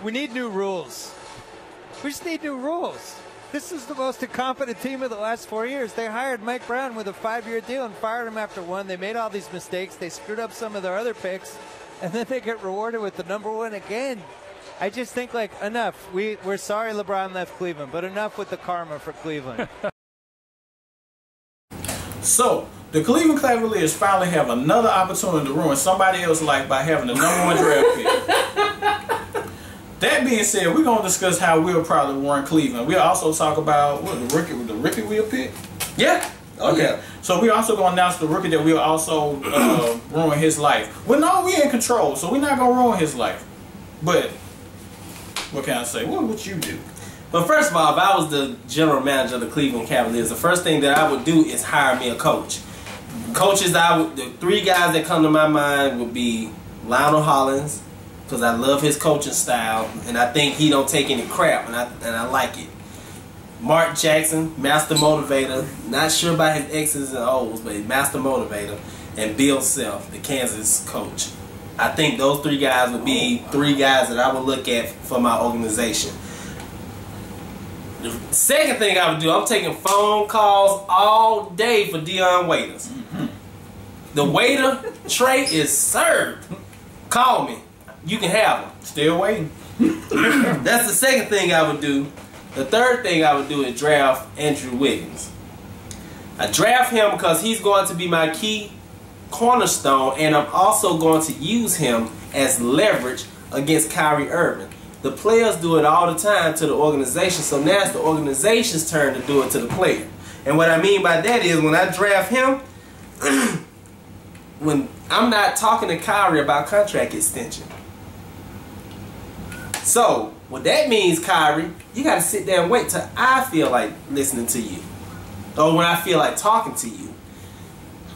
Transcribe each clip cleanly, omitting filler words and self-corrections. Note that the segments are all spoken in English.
We need new rules. We just need new rules. This is the most incompetent team of the last 4 years. They hired Mike Brown with a 5-year deal and fired him after one. They made all these mistakes. They screwed up some of their other picks, and then they get rewarded with the #1 again. I just think, like, enough. We're sorry LeBron left Cleveland, but enough with the karma for Cleveland. So, the Cleveland Cavaliers finally have another opportunity to ruin somebody else's life by having the #1 draft pick. That being said, we're going to discuss how we'll probably ruin Cleveland. We'll also talk about what the rookie we'll pick. Yeah. Oh, okay. Yeah. So we're also going to announce the rookie that we'll also ruin his life. Well, no, we're in control, so we're not going to ruin his life. But what can I say? What would you do? But first of all, if I was the general manager of the Cleveland Cavaliers, the first thing that I would do is hire me a coach. Coaches, the 3 guys that come to my mind would be Lionel Hollins, because I love his coaching style, and I think he don't take any crap, and I like it. Mark Jackson, master motivator, not sure about his X's and O's, but he's master motivator, and Bill Self, the Kansas coach. I think those 3 guys would be 3 guys that I would look at for my organization. The second thing I would do, I'm taking phone calls all day for Dion Waiters. The waiter tray is served. Call me. You can have them. Still waiting. That's the second thing I would do. The third thing I would do is draft Andrew Wiggins. I draft him because he's going to be my key cornerstone, and I'm also going to use him as leverage against Kyrie Irving. The players do it all the time to the organization, so now it's the organization's turn to do it to the player. And what I mean by that is when I draft him, when I'm not talking to Kyrie about contract extension. So, what that means, Kyrie, you got to sit there and wait till I feel like listening to you. Or when I feel like talking to you.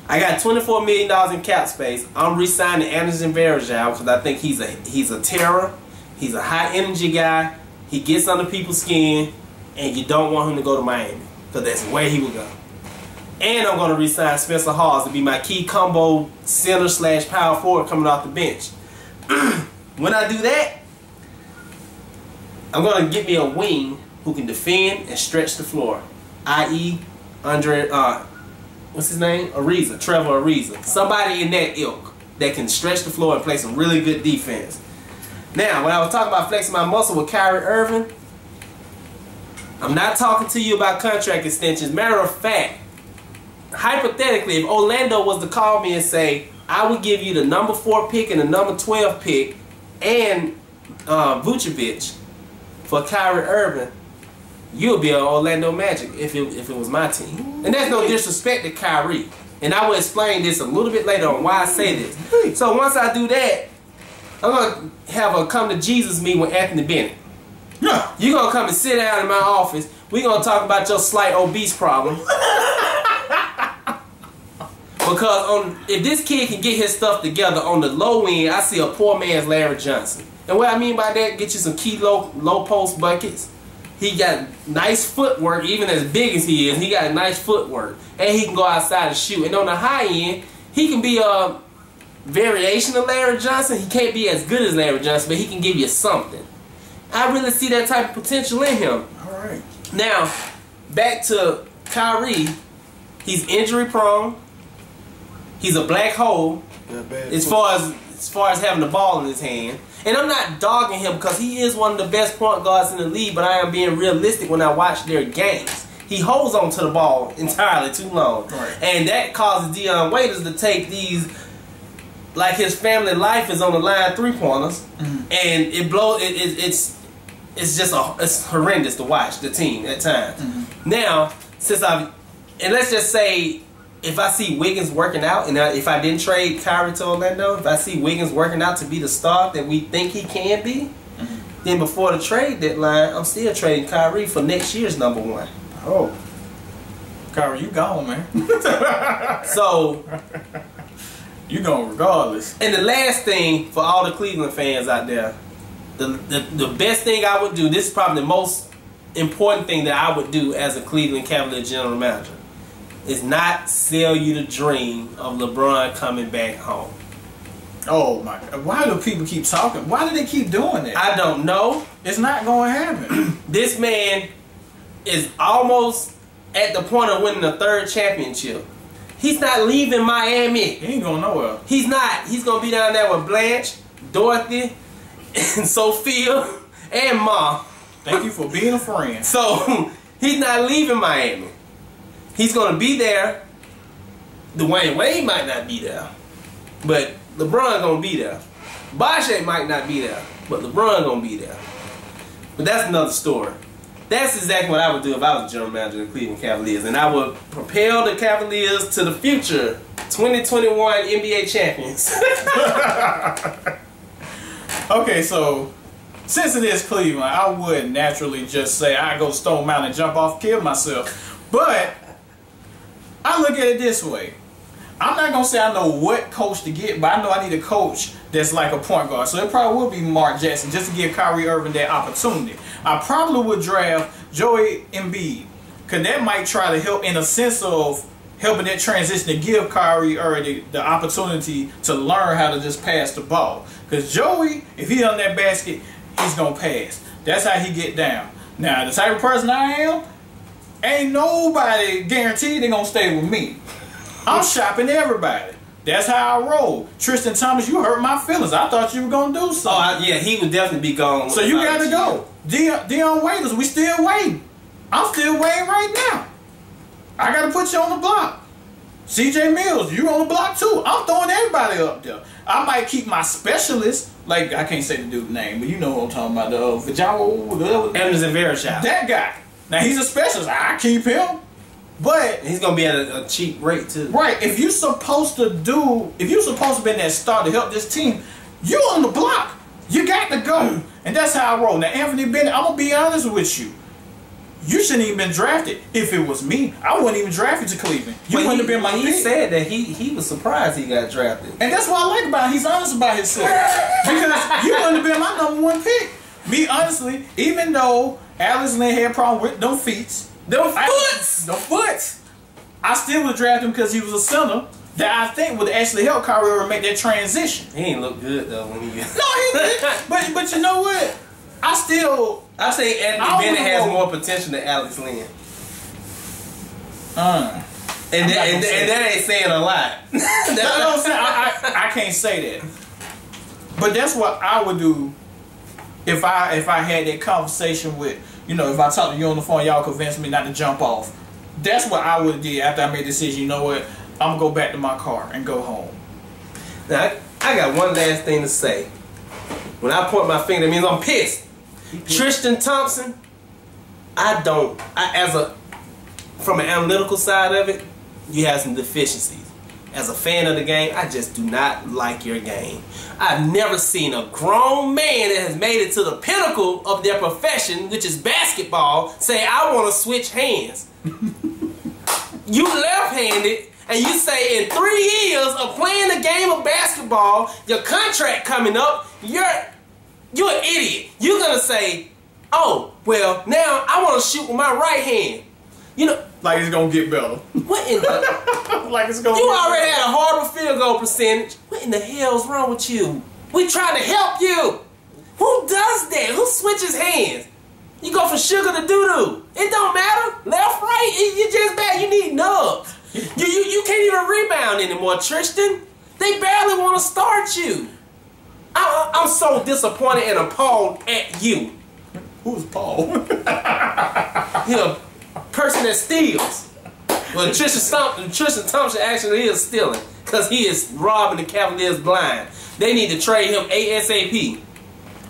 I got $24 million in cap space. I'm re-signing Anderson Varejao because I think he's a terror. He's a high energy guy. He gets under people's skin, and you don't want him to go to Miami because that's where he would go. And I'm going to re-sign Spencer Hawes to be my key combo center / power forward coming off the bench. When I do that, I'm going to get me a wing who can defend and stretch the floor, i.e. what's his name? Trevor Ariza. Somebody in that ilk that can stretch the floor and play some really good defense. Now, when I was talking about flexing my muscle with Kyrie Irving, I'm not talking to you about contract extensions. Matter of fact, hypothetically, if Orlando was to call me and say, I would give you the #4 pick and the #12 pick and Vucevic for Kyrie Irving, you'll be an Orlando Magic if it was my team. And that's no disrespect to Kyrie. And I will explain this a little bit later on why I say this. So once I do that, I'm going to have a come to Jesus meeting with Anthony Bennett. Yeah. You're going to come and sit down in my office. We're going to talk about your slight obese problem. Because if this kid can get his stuff together on the low end, I see a poor man's Larry Johnson. And what I mean by that, get you some key low post buckets. He got nice footwork, even as big as he is. He got nice footwork. And he can go outside and shoot. And on the high end, he can be a variation of Larry Johnson. He can't be as good as Larry Johnson, but he can give you something. I really see that type of potential in him. All right. Now, back to Kyrie. He's injury prone. He's a black hole as far as having the ball in his hand. And I'm not dogging him because he is one of the best point guards in the league, but I am being realistic when I watch their games. He holds on to the ball entirely too long. Right. And that causes Dion Waiters to take these, like his family life is on the line 3-pointers, and it blows. It's just it's horrendous to watch the team at times. Now, and let's just say, if I see Wiggins working out, and if I didn't trade Kyrie to Orlando, if I see Wiggins working out to be the star that we think he can be, then before the trade deadline, I'm still trading Kyrie for next year's #1. Oh, Kyrie, you gone, man. So you gone regardless. And the last thing for all the Cleveland fans out there, the best thing I would do, this is probably the most important thing that I would do as a Cleveland Cavaliers general manager, is not sell you the dream of LeBron coming back home. Oh my God. Why do people keep talking? Why do they keep doing that? I don't know. It's not going to happen. This man is almost at the point of winning the 3rd championship. He's not leaving Miami. He ain't going nowhere. He's not. He's going to be down there with Blanche, Dorothy, and Sophia, and Ma. Thank you for being a friend. So, he's not leaving Miami. He's going to be there. Dwayne Wade might not be there. But LeBron going to be there. Bosh might not be there. But LeBron going to be there. But that's another story. That's exactly what I would do if I was general manager of the Cleveland Cavaliers. And I would propel the Cavaliers to the future 2021 NBA champions. Okay, so since it is Cleveland, I would naturally just say I go Stone Mountain and jump off, kill myself. But I look at it this way. I'm not going to say I know what coach to get, but I know I need a coach that's like a point guard. So it probably would be Mark Jackson just to give Kyrie Irving that opportunity. I probably would draft Joel Embiid because that might try to help in a sense of helping that transition to give Kyrie Irving the opportunity to learn how to just pass the ball. Because Joey, if he on that basket, he's going to pass. That's how he get down. Now, the type of person I am, ain't nobody guaranteed they're going to stay with me. I'm shopping everybody. That's how I roll. Tristan Thompson, you hurt my feelings. I thought you were going to do something. Oh, yeah, he would definitely be gone. So you got to go. Dion Waiters, we still waiting. I'm still waiting right now. I got to put you on the block. CJ Mills, you on the block too. I'm throwing everybody up there. I might keep my specialist, like I can't say the dude's name, but you know what I'm talking about. Emerson Rashad. That guy. Now he's a specialist. I keep him. But he's gonna be at a cheap rate too. Right. If you're supposed to be in that star to help this team, you on the block. You got to go. And that's how I roll. Now Anthony Bennett, I'm gonna be honest with you. You shouldn't even been drafted. If it was me, I wouldn't even draft you to Cleveland. You wouldn't have been my pick. He said that he was surprised he got drafted. And that's what I like about him. He's honest about himself. Because you wouldn't have been my #1 pick. Me, honestly, even though Alex Lynn had a problem with them feet, them foots, I still would draft him because he was a center that I think would actually help Kyrie Irving make that transition. He ain't look good though when he No, he didn't. But you know what? I say Anthony Bennett has more potential than Alex Lynn. And that ain't saying a lot. I can't say that. But that's what I would do if I had that conversation with, if I talked to you on the phone, y'all convinced me not to jump off. That's what I would have did after I made the decision. You know what? I'm going to go back to my car and go home. Now, I got one last thing to say. When I point my finger, that means I'm pissed. Tristan Thompson, from an analytical side of it, you have some deficiencies. As a fan of the game, I just do not like your game. I've never seen a grown man that has made it to the pinnacle of their profession, which is basketball, say, I want to switch hands. You left-handed, and you say in 3 years of playing the game of basketball, your contract coming up, you're an idiot. You're going to say, oh, well, now I want to shoot with my right hand. Like it's going to get better. What in the... Like it's going to You already had a horrible field goal percentage. What in the hell's wrong with you? We trying to help you. Who does that? Who switches hands? You go from sugar to doo-doo. It don't matter. Left, right, you just bad. You need nubs. You can't even rebound anymore, Tristan. They barely want to start you. I'm so disappointed and appalled at you. Who's Paul? He a person that steals. Well, Tristan Thompson actually is stealing because he is robbing the Cavaliers blind. They need to trade him ASAP.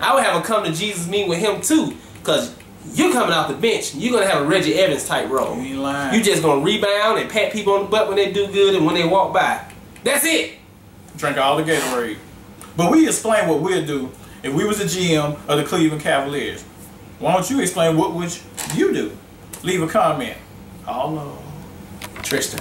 I would have a come to Jesus meeting with him too, because you're coming off the bench. You're going to have a Reggie Evans type role. You ain't lying. You just going to rebound and pat people on the butt when they do good and when they walk by. That's it. Drink all the Gatorade. But we explain what we'll do if we was the GM of the Cleveland Cavaliers. Why don't you explain what would you do? Leave a comment. Hello. Tristan.